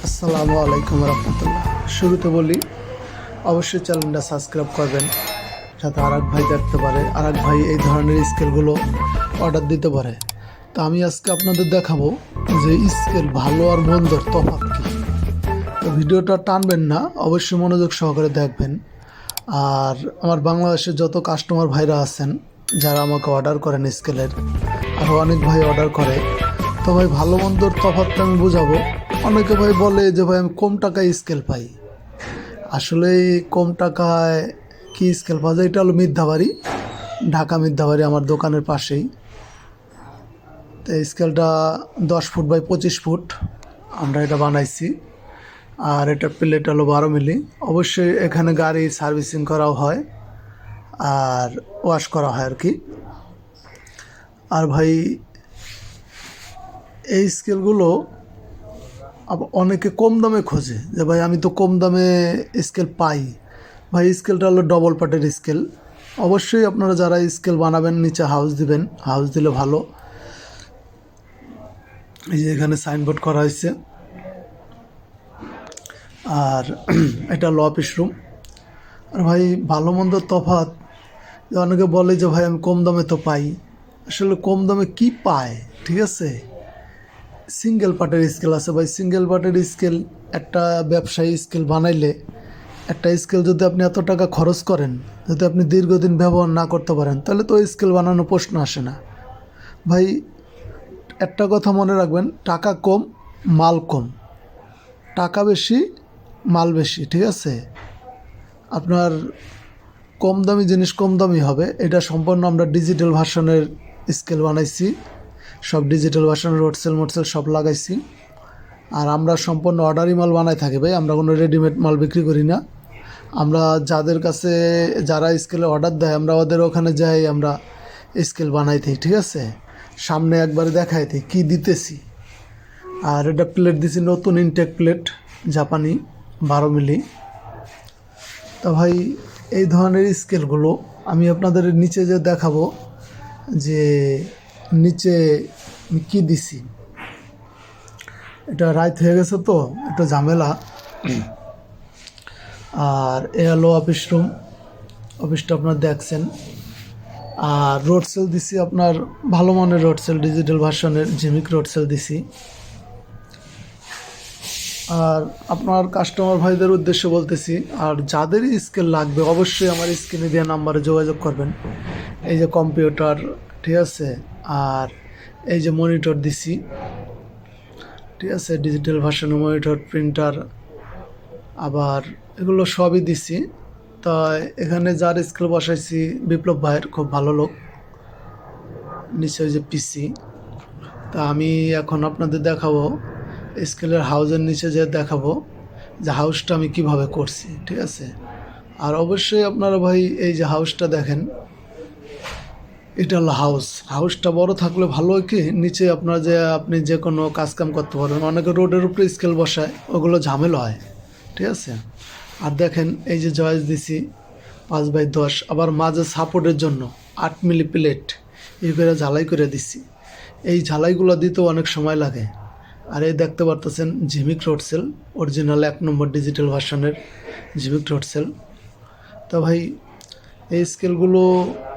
আসসালামু আলাইকুম রহমতুল্লাহ। শুরুতে বলি, অবশ্যই চ্যানেলটা সাবস্ক্রাইব করবেন, যাতে আর এক ভাই দেখতে পারে, আর এক ভাই এই ধরনের স্কেলগুলো অর্ডার দিতে পারে। তো আমি আজকে আপনাদের দেখাবো যে স্কেল ভালো আর মন্দর তফাৎ কী। তো ভিডিওটা টানবেন না, অবশ্যই মনোযোগ সহকারে দেখবেন। আর আমার বাংলাদেশের যত কাস্টমার ভাইরা আছেন যারা আমাকে অর্ডার করেন স্কেলের, আরও অনেক ভাই অর্ডার করে, তো ভাই ভালো মন্দর তফাৎটা আমি বোঝাবো। অনেকে ভাই বলে যে ভাই আমি কম টাকায় স্কেল পাই। আসলে এই কম টাকায় কি স্কেল পাওয়া যায়, এটা হলো মিথ্যাবাড়ি। ঢাকা মিথ্যাবাড়ি আমার দোকানের পাশেই। তো এই স্কেলটা 10 ফুট বাই 25 ফুট আমরা এটা বানাইছি। আর এটা প্লেট হলো 12 মিলি। অবশ্যই এখানে গাড়ি সার্ভিসিং করাও হয় আর ওয়াশ করা হয় আর কি। আর ভাই এই স্কেলগুলো অনেকে কম দামে খোঁজে যে ভাই আমি তো কম দামে স্কেল পাই। ভাই স্কেলটা হলো ডবল পার্টের স্কেল। অবশ্যই আপনারা যারা স্কেল বানাবেন নিচে হাউস দিবেন, হাউস দিলে ভালো। এই যে এখানে সাইনবোর্ড করা হয়েছে। আর এটা হলো অফিস রুম। আর ভাই ভালো মন্দ তফাৎ, অনেকে বলে যে ভাই আমি কম দামে তো পাই। আসলে কম দামে কি পায়, ঠিক আছে? সিঙ্গেল পার্টের স্কেল আছে ভাই। সিঙ্গেল পার্টের স্কেল একটা ব্যবসায়ী স্কেল বানাইলে, একটা স্কেল যদি আপনি এত টাকা খরচ করেন, যদি আপনি দীর্ঘদিন ব্যবহার না করতে পারেন, তাহলে তো ওই স্কেল বানানোর প্রশ্ন আসে না ভাই। একটা কথা মনে রাখবেন, টাকা কম মাল কম, টাকা বেশি মাল বেশি, ঠিক আছে? আপনার কম দামি জিনিস কম দামি হবে। এটা সম্পূর্ণ আমরা ডিজিটাল ভার্সনের স্কেল বানাইছি, সব ডিজিটাল ভার্সনের রোডসেল মোটসেল সব লাগাইছি। আর আমরা সম্পূর্ণ অর্ডারি মাল বানাই থাকি ভাই, আমরা কোনো রেডিমেড মাল বিক্রি করি না। আমরা যাদের কাছে যারা স্কেলে অর্ডার দেয়, আমরা ওদের ওখানে যাই, আমরা স্কেল বানাই থাকি, ঠিক আছে? সামনে একবারে দেখাই থাকি কী দিতেছি। আর এটা প্লেট দিছি নতুন ইনটেক প্লেট, জাপানি 12 মিলি। তা ভাই এই ধরনের স্কেলগুলো আমি আপনাদের নিচে যে দেখাবো যে নিচে আমি কী দিছি। এটা রাত হয়ে গেছে তো একটু ঝামেলা। আর এ হলো অফিস রুম, অফিসটা আপনার দেখছেন। আর রোড সেল দিছি আপনার ভালো মানের রোড সেল, ডিজিটাল ভার্সনের জিমিক রোড সেল দিছি। আর আপনার কাস্টমার ভাইদের উদ্দেশ্যে বলতেছি, আর যাদেরই স্কেল লাগবে অবশ্যই আমার স্ক্রিনে দেওয়া নাম্বারে যোগাযোগ করবেন। এই যে কম্পিউটার, ঠিক আছে? আর এই যে মনিটর দিছি, ঠিক আছে? ডিজিটাল ভার্সনের মনিটর, প্রিন্টার, আবার এগুলো সবই দিছি। তা এখানে যার স্কেল বসাইছি বিপ্লব ভাইয়ের, খুব ভালো লোক। নিচে ওই যে পিসি। তা আমি এখন আপনাদের দেখাবো স্কেলের হাউসের নিচে যে দেখাবো যে হাউসটা আমি কিভাবে করছি, ঠিক আছে? আর অবশ্যই আপনারা ভাই এই যে হাউসটা দেখেন, এটা হলো হাউস। হাউসটা বড় থাকলে ভালো হয় কি, নিচে আপনার যে আপনি যে কোনো কাজকাম করতে পারবেন। অনেকে রোডের উপরে স্কেল বসায়, ওগুলো ঝামেলা হয়, ঠিক আছে? আর দেখেন এই যে জয়েস দিছি 5x10, আবার মাঝে সাপোর্টের জন্য 8 মিলি প্লেট এই করে ঝালাই করে দিছি। এই ঝালাইগুলো দিতেও অনেক সময় লাগে। আর এই দেখতে পারতেছেন জিমিক রোড সেল, অরিজিনাল 1 নম্বর ডিজিটাল ভার্সনের জিমিক রোড সেল। তো ভাই এই স্কেলগুলো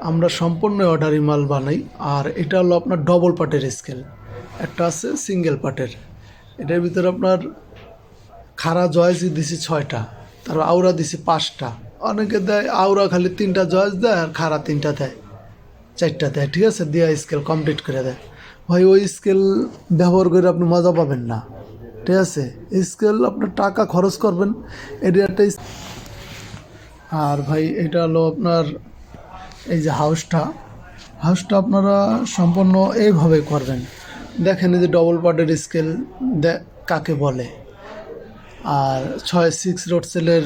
আমরা সম্পূর্ণ অর্ডারি মাল বানাই। আর এটা হলো আপনার ডবল পার্টের স্কেল, একটা আছে সিঙ্গেল পার্টের। এটার ভিতরে আপনার খাড়া জয়েসই দিছি 6টা, তারপর আউরা দিছি 5টা। অনেকে দেয় আউরা খালি 3টা জয়েস দেয়, আর খাড়া 3টা দেয়, 4টা দেয়, ঠিক আছে? দিয়ে স্কেল কমপ্লিট করে দেয়। ভাই ওই স্কেল ব্যবহার করে আপনি মজা পাবেন না, ঠিক আছে? স্কেল আপনার টাকা খরচ করবেন, এটা একটা। আর ভাই এটা হলো আপনার এই যে হাউসটা, হাউসটা আপনারা সম্পূর্ণ এইভাবে করবেন। দেখেন এই যে ডবল পার্টের স্কেল কাকে বলে। আর 6-6 রোড সেলের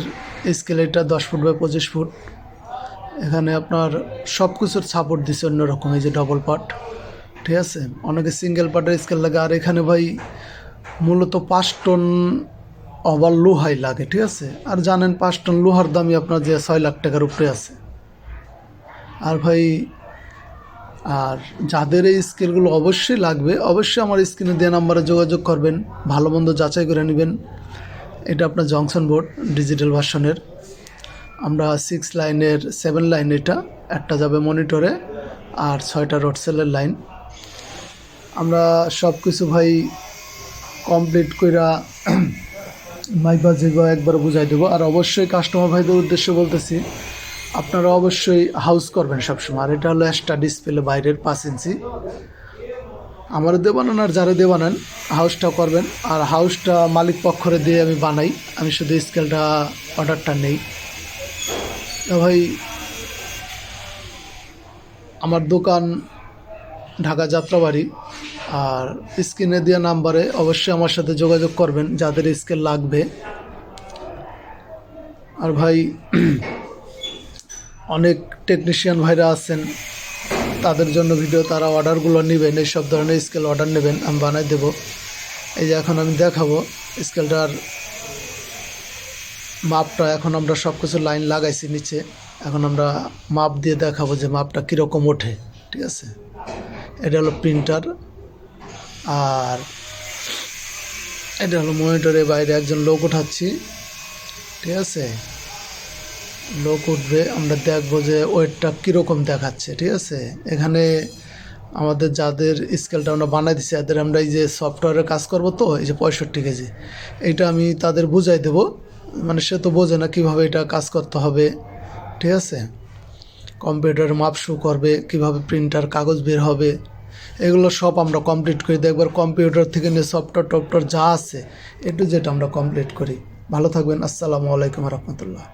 স্কেল, এটা 10 ফুট বাই 25 ফুট। এখানে আপনার সব কিছুর সাপোর্ট দিচ্ছে অন্যরকম, এই যে ডবল পার্ট, ঠিক আছে? অনেকে সিঙ্গেল পার্টের স্কেল লাগে। আর এখানে ভাই মূলত 5 টন ওভার লোহাই লাগে, ঠিক আছে? আর জানেন 5 টন লোহার দামই আপনার যে 6 লাখ টাকার উপরে আছে। আর ভাই আর যাদের এই স্কেলগুলো অবশ্যই লাগবে, অবশ্যই আমার স্ক্রিনে দেওয়া নাম্বারে যোগাযোগ করবেন, ভালো মন্দ যাচাই করে নেবেন। এটা আপনার জংশন বোর্ড ডিজিটাল ভার্সনের। আমরা 6 লাইনের 7 লাইন, এটা একটা যাবে মনিটরে আর 6টা রড সেলের লাইন। আমরা সব কিছু ভাই কমপ্লিট কইরা মাইবা জিবা একবার বুঝাই দেবো। আর অবশ্যই কাস্টমার ভাইদের উদ্দেশ্যে বলতেছি, আপনারা অবশ্যই হাউস করবেন সবসময়। আর এটা হলো এক্সট্রা ডিসপ্লে বাইরের 5 ইঞ্চি। আমার দিয়ে বানান আর যারা দিয়ে বানান হাউসটা করবেন। আর হাউসটা মালিক পক্ষরে দিয়ে আমি বানাই, আমি শুধু স্কেলটা অর্ডারটা নেই। ভাই আমার দোকান ঢাকা যাত্রাবাড়ি, আর স্ক্রিনে দেওয়া নাম্বারে অবশ্যই আমার সাথে যোগাযোগ করবেন যাদের স্কেল লাগবে। আর ভাই অনেক টেকনিশিয়ান ভাইরা আছেন, তাদের জন্য ভিডিও, তারা অর্ডারগুলো নেবেন, এই সব ধরনের স্কেল অর্ডার নেবেন, আমি বানাই দেবো। এই যে এখন আমি দেখাবো স্কেলটার মাপটা। এখন আমরা সব কিছু লাইন লাগাইছি নিচে, এখন আমরা মাপ দিয়ে দেখাবো যে মাপটা কীরকম ওঠে। ঠিক আছে, এটা হলো প্রিন্টার, আর এটা হলো মনিটরের বাইরে একজন লোক উঠাচ্ছি। ঠিক আছে, লোক উঠবে, আমরা দেখবো যে ওয়েটটা কীরকম দেখাচ্ছে। ঠিক আছে, এখানে আমাদের যাদের স্কেলটা আমরা বানাই দিচ্ছি এদের আমরা এই যে সফটওয়্যারে কাজ করব, তো এই যে 65 কেজি, এইটা আমি তাদের বুঝাই দেব। মানে সে তো বোঝে না কীভাবে এটা কাজ করতে হবে। ঠিক আছে, কম্পিউটারে মাপ শো করবে, কীভাবে প্রিন্টার কাগজ বের হবে, এগুলো সব আমরা কমপ্লিট করি। একবার কম্পিউটার থেকে নিয়ে সফটওয়্যার টফটওয়্যার যা আছে একটু যেটা আমরা কমপ্লিট করি। ভালো থাকবেন। আসসালামু আলাইকুম রহমতুল্লাহ।